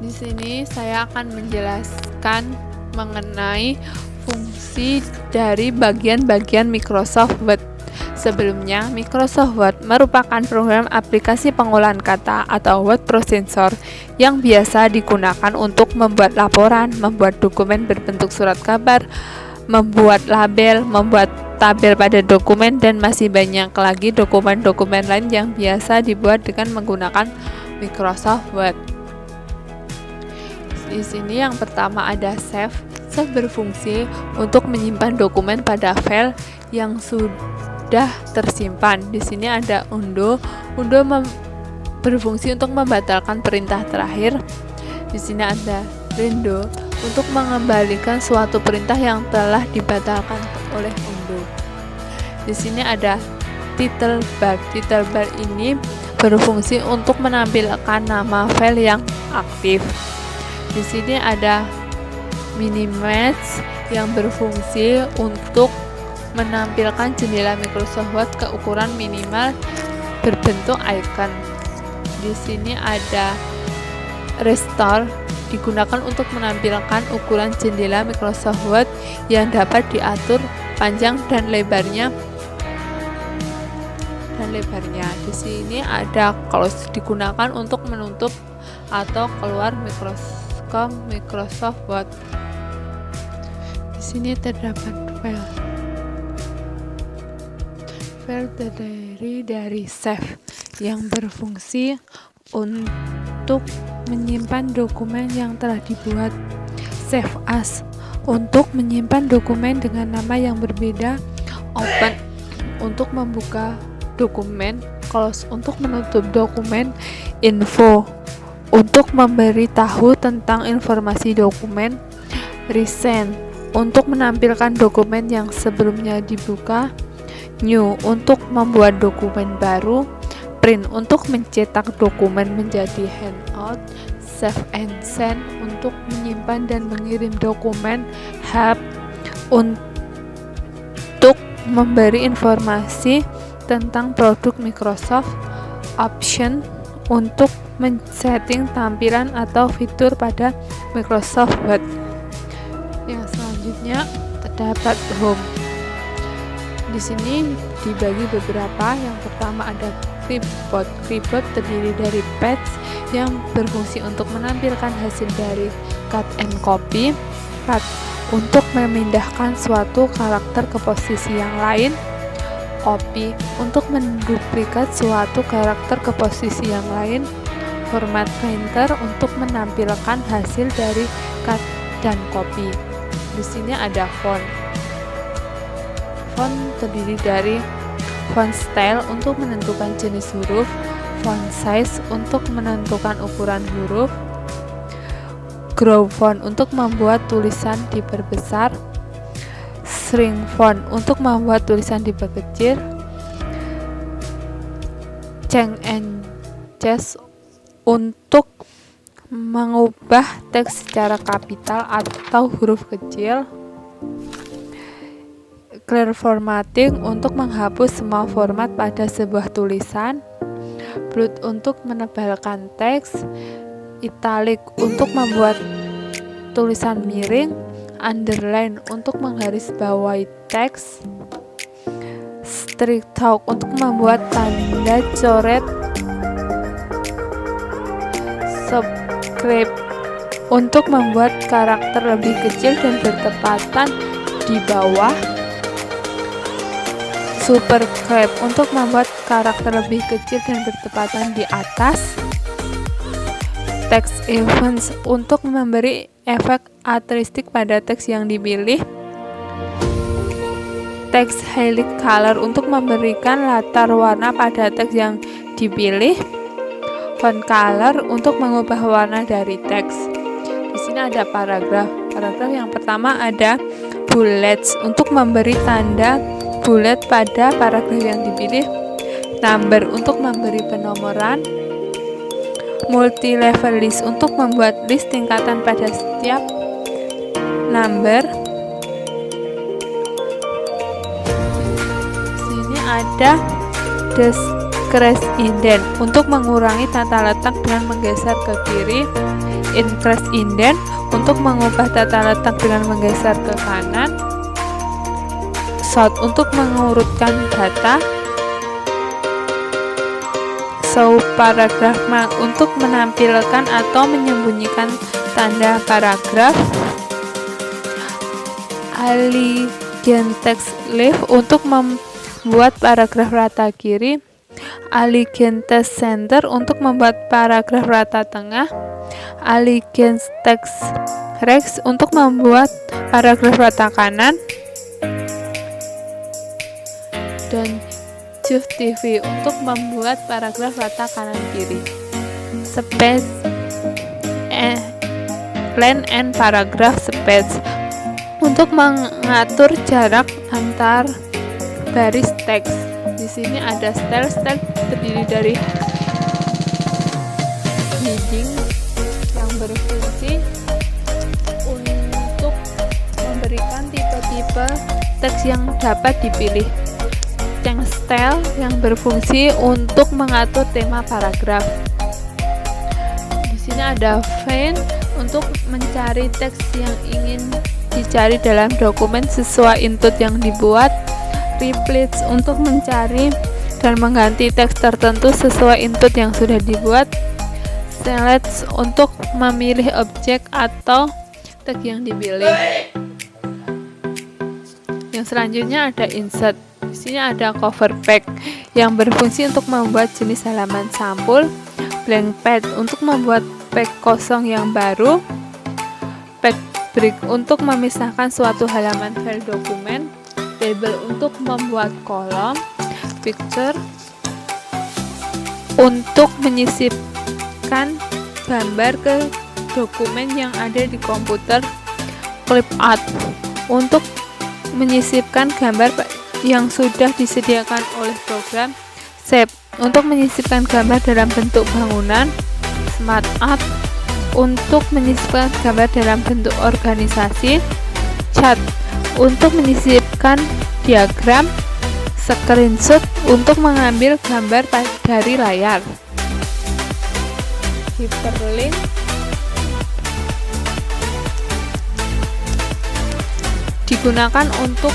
Di sini saya akan menjelaskan mengenai fungsi dari bagian-bagian Microsoft Word. Sebelumnya, Microsoft Word merupakan program aplikasi pengolahan kata atau word processor yang biasa digunakan untuk membuat laporan, membuat dokumen berbentuk surat kabar, membuat label, membuat tabel pada dokumen, dan masih banyak lagi dokumen-dokumen lain yang biasa dibuat dengan menggunakan Microsoft Word. Di sini yang pertama ada save. Save berfungsi untuk menyimpan dokumen pada file yang sudah tersimpan. Di sini ada undo. Undo berfungsi untuk membatalkan perintah terakhir. Di sini ada rendo untuk mengembalikan suatu perintah yang telah dibatalkan oleh undo. Di sini ada title bar. Title bar ini berfungsi untuk menampilkan nama file yang aktif. Di sini ada minimatch yang berfungsi untuk menampilkan jendela Microsoft Word ke ukuran minimal berbentuk icon. Di sini ada restore digunakan untuk menampilkan ukuran jendela Microsoft Word yang dapat diatur panjang dan lebarnya. Di sini ada close digunakan untuk menutup atau keluar Microsoft Word. Di sini terdapat file terdiri dari save yang berfungsi untuk menyimpan dokumen yang telah dibuat, save as untuk menyimpan dokumen dengan nama yang berbeda, open untuk membuka dokumen, close untuk menutup dokumen, info untuk memberitahu tentang informasi dokumen, resend untuk menampilkan dokumen yang sebelumnya dibuka, new untuk membuat dokumen baru, print untuk mencetak dokumen menjadi handout, save and send untuk menyimpan dan mengirim dokumen, help untuk memberi informasi tentang produk Microsoft, option untuk men-setting tampilan atau fitur pada Microsoft Word. Yang selanjutnya terdapat home. Di sini dibagi beberapa. Yang pertama ada clipboard. Clipboard terdiri dari pads yang berfungsi untuk menampilkan hasil dari cut and copy, cut untuk memindahkan suatu karakter ke posisi yang lain, copy untuk menduplikat suatu karakter ke posisi yang lain, format printer untuk menampilkan hasil dari cut dan copy. Di sini ada font. Font terdiri dari font style untuk menentukan jenis huruf, font size untuk menentukan ukuran huruf, grow font untuk membuat tulisan diperbesar, shrink font untuk membuat tulisan diperkecil, change and change untuk mengubah teks secara kapital atau huruf kecil, clear formatting untuk menghapus semua format pada sebuah tulisan, bold untuk menebalkan teks, italic untuk membuat tulisan miring, underline untuk menggarisbawahi teks, straight talk untuk membuat tanda coret, subscribe untuk membuat karakter lebih kecil dan bertepatan di bawah, superscribe untuk membuat karakter lebih kecil dan bertepatan di atas, text events untuk memberi efek artistik pada teks yang dipilih, text highlight color untuk memberikan latar warna pada teks yang dipilih, font color untuk mengubah warna dari teks. Di sini ada paragraf. Paragraf yang pertama ada bullets untuk memberi tanda bullet pada paragraf yang dipilih, number untuk memberi penomoran, multi-level list untuk membuat list tingkatan pada setiap number. Di sini ada decrease indent untuk mengurangi tata letak dengan menggeser ke kiri, increase indent untuk mengubah tata letak dengan menggeser ke kanan, sort untuk mengurutkan data, show paragraph mark untuk menampilkan atau menyembunyikan tanda paragraf, align text left untuk membuat paragraf rata kiri, align text center untuk membuat paragraf rata tengah, align text right untuk membuat paragraf rata kanan, dan justify untuk membuat paragraf rata kanan kiri. Space length and paragraph space untuk mengatur jarak antar baris teks. Di sini ada style terdiri dari heading yang berfungsi untuk memberikan tipe-tipe teks yang dapat dipilih. Yang style yang berfungsi untuk mengatur tema paragraf. Di sini ada find untuk mencari teks yang ingin dicari dalam dokumen sesuai input yang dibuat, replace untuk mencari dan mengganti teks tertentu sesuai input yang sudah dibuat, select untuk memilih objek atau teks yang dipilih. Yang selanjutnya ada insert. Di sini ada cover page yang berfungsi untuk membuat jenis halaman sampul, blank page untuk membuat page kosong yang baru, page break untuk memisahkan suatu halaman file dokumen, table untuk membuat kolom, picture untuk menyisipkan gambar ke dokumen yang ada di komputer, clip art untuk menyisipkan gambar yang sudah disediakan oleh program, shape untuk menyisipkan gambar dalam bentuk bangunan, smart art untuk menyisipkan gambar dalam bentuk organisasi, chart untuk menyisipkan diagram, screenshot untuk mengambil gambar dari layar, hyperlink digunakan untuk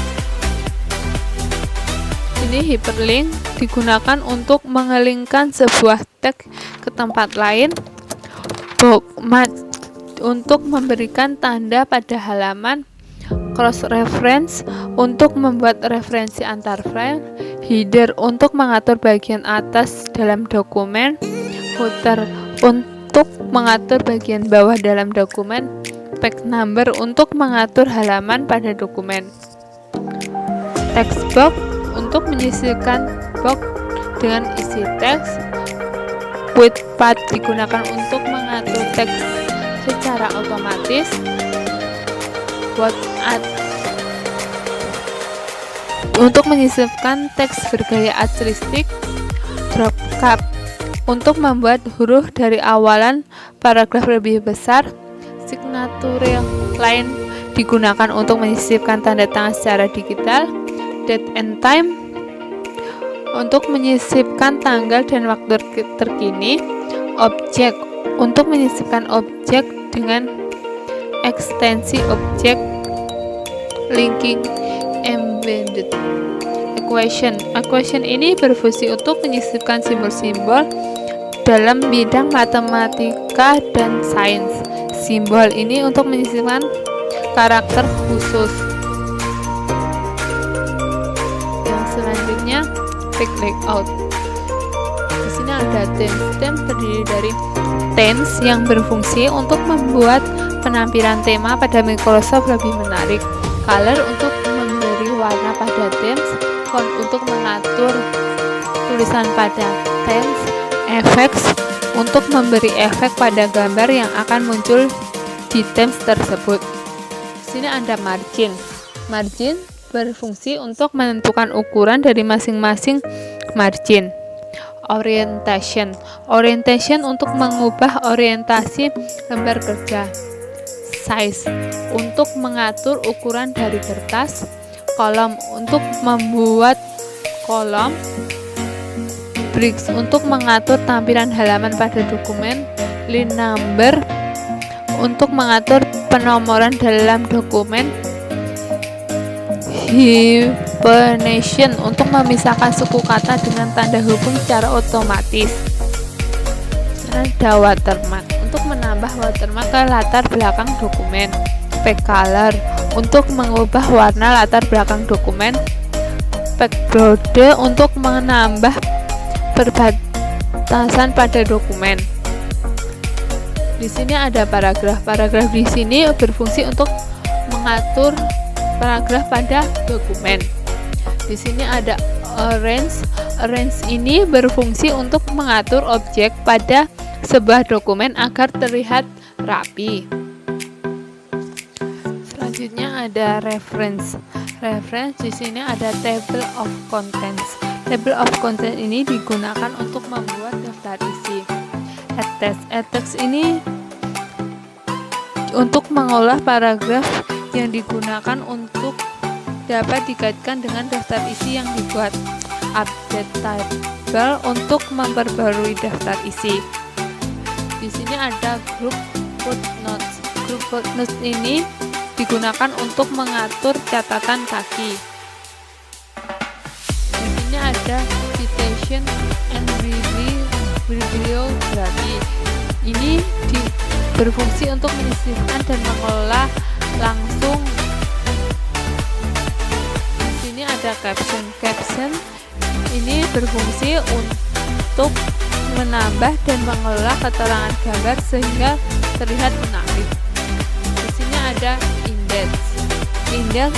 hyperlink digunakan untuk mengelingkan sebuah teks ke tempat lain, bookmark untuk memberikan tanda pada halaman, cross reference untuk membuat referensi antar file, header untuk mengatur bagian atas dalam dokumen, footer untuk mengatur bagian bawah dalam dokumen, page number untuk mengatur halaman pada dokumen, text box untuk menyisipkan box dengan isi teks, with path digunakan untuk mengatur teks secara otomatis, WordArt untuk menyisipkan teks bergaya artistik, dropcap untuk membuat huruf dari awalan paragraf lebih besar, signature line digunakan untuk menyisipkan tanda tangan secara digital, date and time untuk menyisipkan tanggal dan waktu terkini, objek untuk menyisipkan objek dengan ekstensi objek, linking embedded, equation ini berfungsi untuk menyisipkan simbol-simbol dalam bidang matematika dan sains. Simbol ini untuk menyisipkan karakter khusus. Selanjutnya page layout. Di sini ada theme terdiri dari themes yang berfungsi untuk membuat penampilan tema pada Microsoft lebih menarik, color untuk memberi warna pada themes, font untuk mengatur tulisan pada themes, effects untuk memberi efek pada gambar yang akan muncul di themes tersebut. Di sini ada margin. Margin berfungsi untuk menentukan ukuran dari masing-masing margin. Orientation untuk mengubah orientasi lembar kerja. Size untuk mengatur ukuran dari kertas. Kolom untuk membuat kolom. Bricks untuk mengatur tampilan halaman pada dokumen. Line number untuk mengatur penomoran dalam dokumen. Hyphenation untuk memisahkan suku kata dengan tanda hubung secara otomatis. Ada watermark untuk menambah watermark ke latar belakang dokumen. Backcolor untuk mengubah warna latar belakang dokumen. Background untuk menambah perbatasan pada dokumen. Di sini ada paragraf. Paragraf di sini berfungsi untuk mengatur paragraf pada dokumen. Di sini ada arrange. Arrange ini berfungsi untuk mengatur objek pada sebuah dokumen agar terlihat rapi. Selanjutnya ada reference. Reference di sini ada table of contents. Table of contents ini digunakan untuk membuat daftar isi. Text ini untuk mengolah paragraf yang digunakan untuk dapat dikaitkan dengan daftar isi yang dibuat. Update table untuk memperbarui daftar isi. Di sini ada group footnotes. Group footnotes ini digunakan untuk mengatur catatan kaki. Di sini ada citation and bibliography. Ini berfungsi untuk menyisipkan dan mengelola langsung. Di sini ada caption. Caption ini berfungsi untuk menambah dan mengelola keterangan gambar sehingga terlihat menarik. Di sini ada index. Index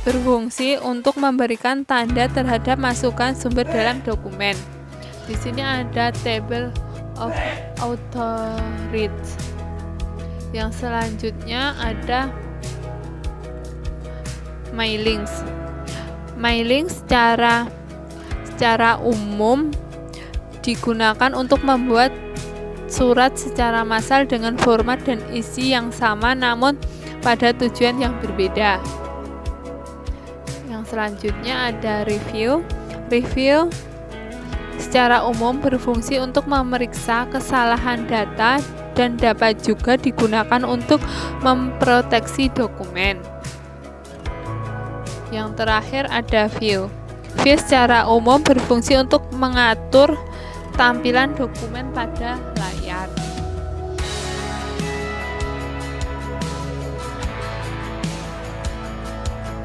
berfungsi untuk memberikan tanda terhadap masukan sumber dalam dokumen. Di sini ada table of authorities. Yang selanjutnya ada mailings. Mailing secara umum digunakan untuk membuat surat secara massal dengan format dan isi yang sama namun pada tujuan yang berbeda. Yang selanjutnya ada review. Review secara umum berfungsi untuk memeriksa kesalahan data dan dapat juga digunakan untuk memproteksi dokumen. Yang terakhir ada view. View secara umum berfungsi untuk mengatur tampilan dokumen pada